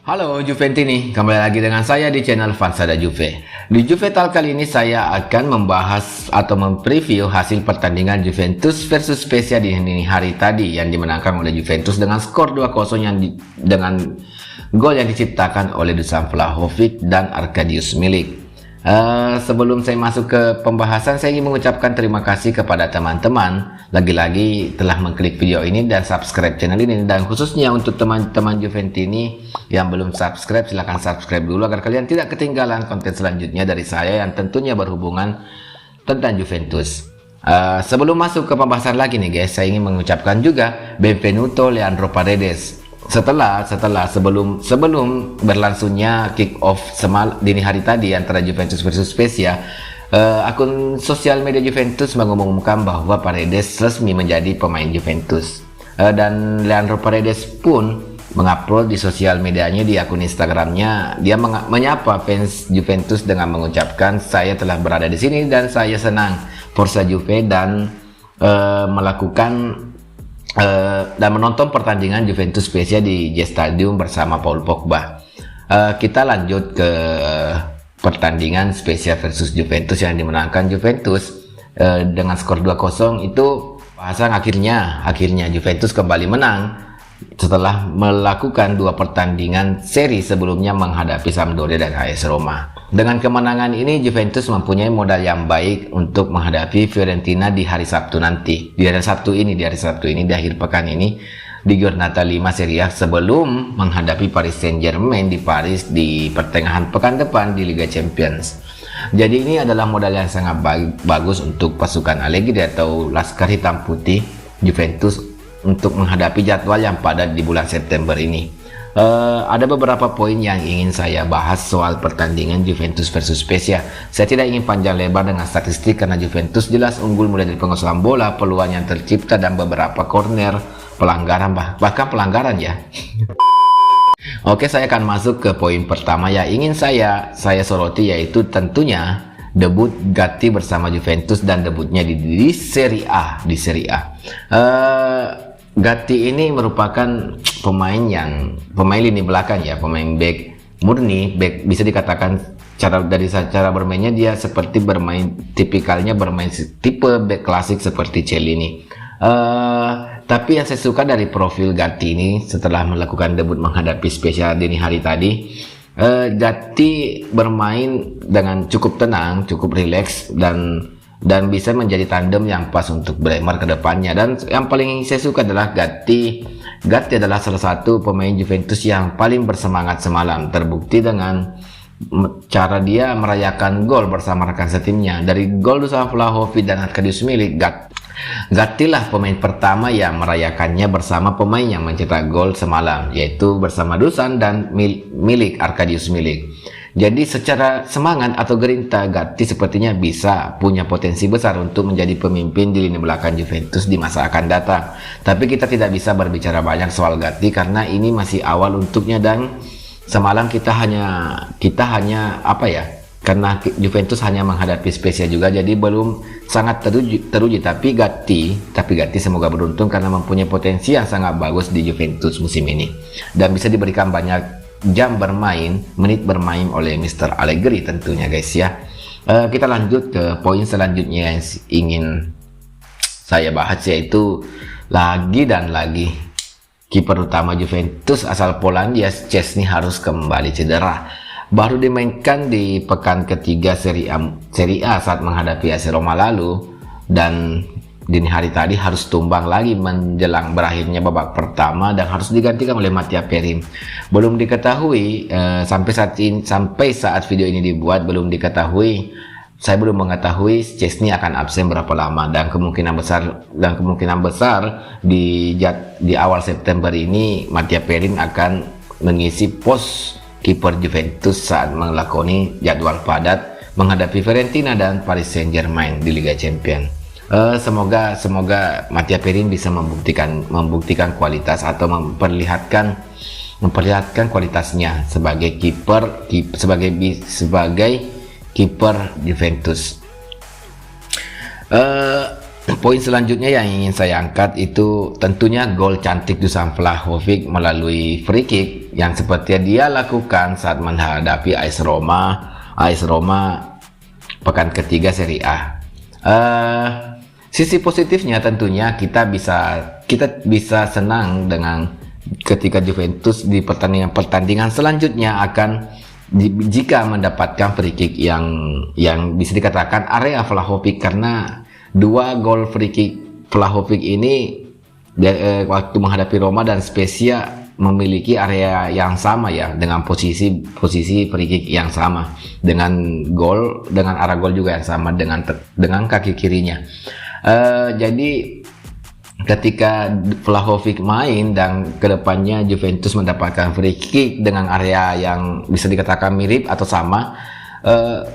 Halo Juventini, kembali lagi dengan saya di channel Fansada Juve. Di Juve Talk kali ini saya akan membahas atau mempreview hasil pertandingan Juventus versus Spezia di hari tadi yang dimenangkan oleh Juventus dengan skor 2-0 dengan gol yang diciptakan oleh Dusan Vlahovic dan Arkadiusz Milik. Sebelum saya masuk ke pembahasan, saya ingin mengucapkan terima kasih kepada teman-teman lagi-lagi telah mengklik video ini dan subscribe channel ini, dan khususnya untuk teman-teman Juventini yang belum subscribe, silahkan subscribe dulu agar kalian tidak ketinggalan konten selanjutnya dari saya yang tentunya berhubungan tentang Juventus. Sebelum masuk ke pembahasan lagi nih guys, saya ingin mengucapkan juga Benvenuto Leandro Paredes. Sebelum berlangsungnya kick off dini hari tadi antara Juventus versus Spezia, akun sosial media Juventus mengumumkan bahwa Paredes resmi menjadi pemain Juventus, dan Leandro Paredes pun mengupload di sosial medianya di akun Instagramnya. Dia menyapa fans Juventus dengan mengucapkan, "Saya telah berada di sini dan saya senang Forza Juve," dan dan menonton pertandingan Juventus Spezia di J Stadium bersama Paul Pogba. Kita lanjut ke pertandingan Spezia versus Juventus yang dimenangkan Juventus dengan skor 2-0. Itu bahasan akhirnya Juventus kembali menang setelah melakukan dua pertandingan seri sebelumnya menghadapi Sampdoria dan AS Roma. Dengan kemenangan ini Juventus mempunyai modal yang baik untuk menghadapi Fiorentina di hari Sabtu nanti. Di hari Sabtu ini di akhir pekan ini di Giornata 5 Serie A, sebelum menghadapi Paris Saint-Germain di Paris di pertengahan pekan depan di Liga Champions. Jadi ini adalah modal yang sangat bagus untuk pasukan Allegri atau Laskar Hitam Putih Juventus untuk menghadapi jadwal yang padat di bulan September ini. Ada beberapa poin yang ingin saya bahas soal pertandingan Juventus versus Spezia. Saya tidak ingin panjang lebar dengan statistik karena Juventus jelas unggul mulai dari penguasaan bola, peluang yang tercipta, dan beberapa corner, pelanggaran, bahkan pelanggaran ya. Oke, saya akan masuk ke poin pertama yang ingin saya soroti, yaitu tentunya debut Gatti bersama Juventus dan debutnya di Serie A. Gatti ini merupakan pemain lini belakang ya, pemain back murni, back bisa dikatakan dari cara bermainnya dia seperti tipikalnya bermain tipe back klasik seperti Chiellini. Tapi yang saya suka dari profil Gatti ini setelah melakukan debut menghadapi Spezia dini hari tadi, Gatti bermain dengan cukup tenang, cukup rileks, dan bisa menjadi tandem yang pas untuk Bremer ke depannya. Dan yang paling saya suka adalah Gatti adalah salah satu pemain Juventus yang paling bersemangat semalam, terbukti dengan cara dia merayakan gol bersama rekan setimnya. Dari gol Dusan Vlahovic dan Arkadiusz Milik, Gatti lah pemain pertama yang merayakannya bersama pemain yang mencetak gol semalam, yaitu bersama Dusan dan Milik, Arkadiusz Milik. Jadi secara semangat atau gerinta, Gatti sepertinya bisa punya potensi besar untuk menjadi pemimpin di lini belakang Juventus di masa akan datang. Tapi kita tidak bisa berbicara banyak soal Gatti karena ini masih awal untuknya, dan semalam kita hanya karena Juventus hanya menghadapi Spezia juga, jadi belum sangat teruji. Tapi Gatti semoga beruntung karena mempunyai potensi yang sangat bagus di Juventus musim ini dan bisa diberikan banyak menit bermain oleh Mr. Allegri tentunya guys ya. Kita lanjut ke poin selanjutnya yang ingin saya bahas, yaitu lagi kiper utama Juventus asal Polandia Szczęsny harus kembali cedera. Baru dimainkan di pekan ketiga Serie A saat menghadapi AS Roma lalu, dan dini hari tadi harus tumbang lagi menjelang berakhirnya babak pertama dan harus digantikan oleh Mattia Perin. Belum diketahui sampai saat video ini dibuat, saya belum mengetahui Szczęsny akan absen berapa lama, dan kemungkinan besar di awal September ini Mattia Perin akan mengisi pos kiper Juventus saat melakoni jadwal padat menghadapi Fiorentina dan Paris Saint-Germain di Liga Champions. Semoga Mattia Perin bisa membuktikan kualitas atau memperlihatkan kualitasnya sebagai kiper Juventus. Poin selanjutnya yang ingin saya angkat itu tentunya gol cantik Dusan Vlahovic melalui free kick yang seperti dia lakukan saat menghadapi AS Roma. AS Roma pekan ketiga Serie A. Sisi positifnya tentunya kita bisa senang dengan ketika Juventus di pertandingan selanjutnya akan jika mendapatkan free kick yang bisa dikatakan area Vlahovic, karena 2 gol free kick Vlahovic ini waktu menghadapi Roma dan Spezia memiliki area yang sama ya, dengan posisi free kick yang sama, dengan arah gol juga yang sama, dengan kaki kirinya. Jadi ketika Vlahovic main dan kedepannya Juventus mendapatkan free kick dengan area yang bisa dikatakan mirip atau sama,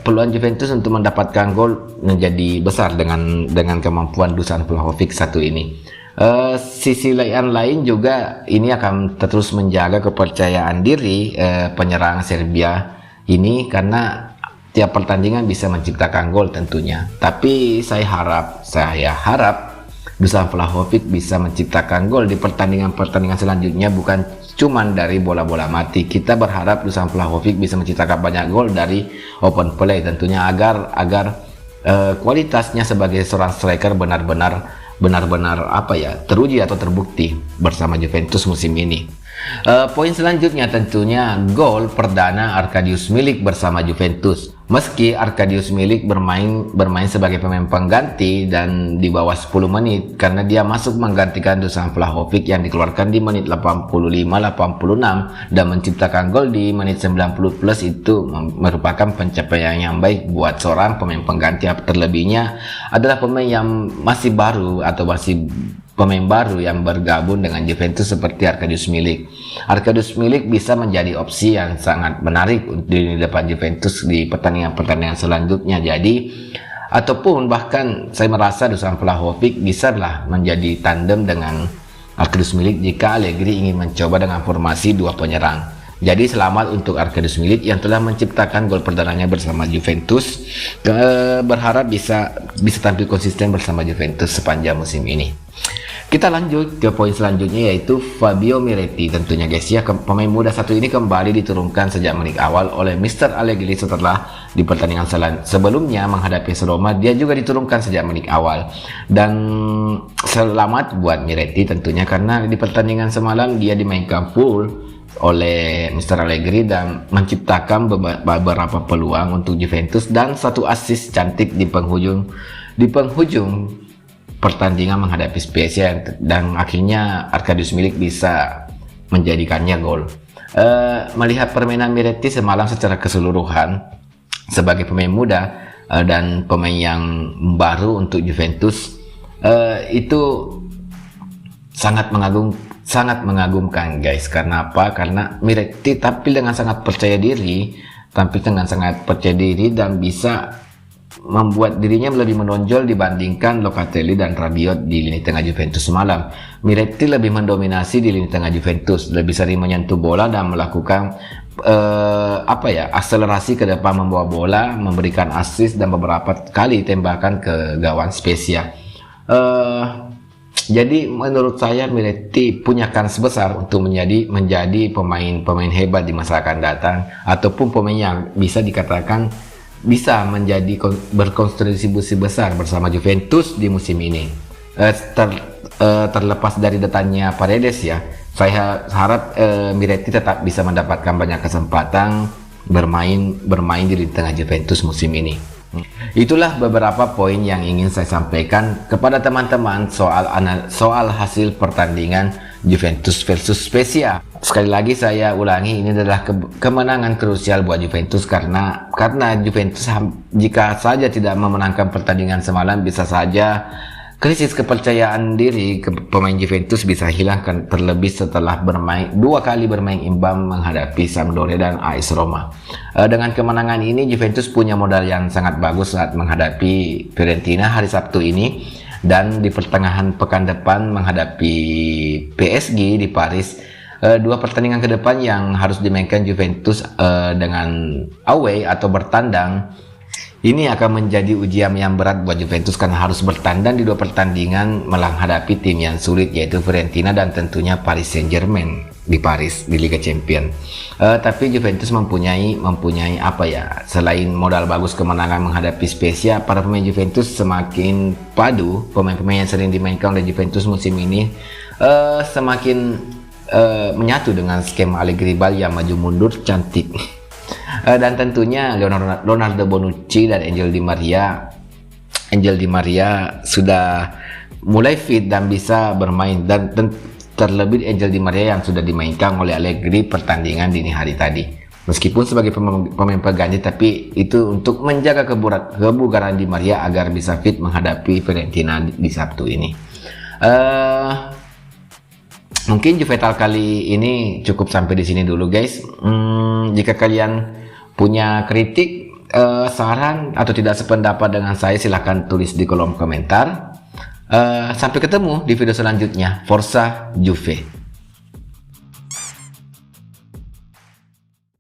peluang Juventus untuk mendapatkan gol menjadi besar dengan kemampuan Dusan Vlahovic satu ini. Sisi lain juga ini akan terus menjaga kepercayaan diri penyerang Serbia ini, karena tiap pertandingan bisa menciptakan gol tentunya. Tapi saya harap Dusan Vlahovic bisa menciptakan gol di pertandingan selanjutnya, bukan cuman dari bola-bola mati. Kita berharap Dusan Vlahovic bisa menciptakan banyak gol dari open play tentunya, agar kualitasnya sebagai seorang striker benar-benar teruji atau terbukti bersama Juventus musim ini. Poin selanjutnya tentunya gol perdana Arkadiusz Milik bersama Juventus. Meski Arkadiusz Milik bermain sebagai pemain pengganti dan di bawah 10 menit, karena dia masuk menggantikan Dusan Vlahovic yang dikeluarkan di menit 85-86 dan menciptakan gol di menit 90 plus, itu merupakan pencapaian yang baik buat seorang pemain pengganti. Terlebihnya adalah pemain yang masih baru pemain baru yang bergabung dengan Juventus seperti Arkadiusz Milik. Arkadiusz Milik bisa menjadi opsi yang sangat menarik di depan Juventus di pertandingan selanjutnya. Jadi ataupun bahkan saya merasa Dusan Vlahovic bisalah menjadi tandem dengan Arkadiusz Milik jika Allegri ingin mencoba dengan formasi 2 penyerang. Jadi selamat untuk Arkadiusz Milik yang telah menciptakan gol perdananya bersama Juventus. Berharap bisa tampil konsisten bersama Juventus sepanjang musim ini. Kita lanjut ke poin selanjutnya, yaitu Fabio Miretti tentunya guys ya. Pemain muda satu ini kembali diturunkan sejak menit awal oleh Mr. Allegri setelah di pertandingan sebelumnya menghadapi Roma. Dia juga diturunkan sejak menit awal, dan selamat buat Miretti tentunya, karena di pertandingan semalam dia dimainkan full oleh Mr. Allegri dan menciptakan beberapa peluang untuk Juventus dan 1 assist cantik di penghujung pertandingan menghadapi Spezia, dan akhirnya Arkadiusz Milik bisa menjadikannya gol. Melihat permainan Miretti semalam secara keseluruhan sebagai pemain muda dan pemain yang baru untuk Juventus, itu sangat mengagumkan guys. Karena apa? Karena Miretti tampil dengan sangat percaya diri dan bisa membuat dirinya lebih menonjol dibandingkan Locatelli dan Rabiot di lini tengah Juventus semalam. Miretti lebih mendominasi di lini tengah Juventus, lebih sering menyentuh bola dan melakukan akselerasi ke depan, membawa bola, memberikan assist dan beberapa kali tembakan ke gawang Spezia. Jadi menurut saya Miretti punya kans besar untuk menjadi pemain hebat di masa akan datang, ataupun pemain yang bisa dikatakan bisa berkontribusi besar bersama Juventus di musim ini. Terlepas dari datanya Paredes ya, saya harap Miretti tetap bisa mendapatkan banyak kesempatan bermain di lini tengah Juventus musim ini. Itulah beberapa poin yang ingin saya sampaikan kepada teman-teman soal hasil pertandingan Juventus versus Spezia. Sekali lagi saya ulangi, ini adalah kemenangan krusial buat Juventus, karena Juventus jika saja tidak memenangkan pertandingan semalam, bisa saja krisis kepercayaan diri pemain Juventus bisa hilang, terlebih setelah 2 kali bermain imbang menghadapi Sampdoria dan AS Roma. Dengan kemenangan ini Juventus punya modal yang sangat bagus saat menghadapi Fiorentina hari Sabtu ini, dan di pertengahan pekan depan menghadapi PSG di Paris. 2 pertandingan ke depan yang harus dimainkan Juventus dengan away atau bertandang, Ini akan menjadi ujian yang berat buat Juventus karena harus bertandang di 2 pertandingan menghadapi tim yang sulit, yaitu Fiorentina dan tentunya Paris Saint-Germain di Paris di Liga Champions. Tapi Juventus mempunyai apa ya, selain modal bagus kemenangan menghadapi Spezia, para pemain Juventus semakin padu. Pemain-pemain yang sering dimainkan oleh Juventus musim ini semakin menyatu dengan skema Allegri Ball yang maju mundur cantik. Dan tentunya Leonardo Bonucci dan Angel Di Maria sudah mulai fit dan bisa bermain, dan terlebih Angel Di Maria yang sudah dimainkan oleh Allegri pertandingan dini hari tadi. Meskipun sebagai pemain pengganti, tapi itu untuk menjaga kebugaran Di Maria agar bisa fit menghadapi Fiorentina di Sabtu ini. Mungkin Juventus kali ini cukup sampai di sini dulu, guys. Jika kalian punya kritik, saran atau tidak sependapat dengan saya, silahkan tulis di kolom komentar. Sampai ketemu di video selanjutnya. Forza Juve.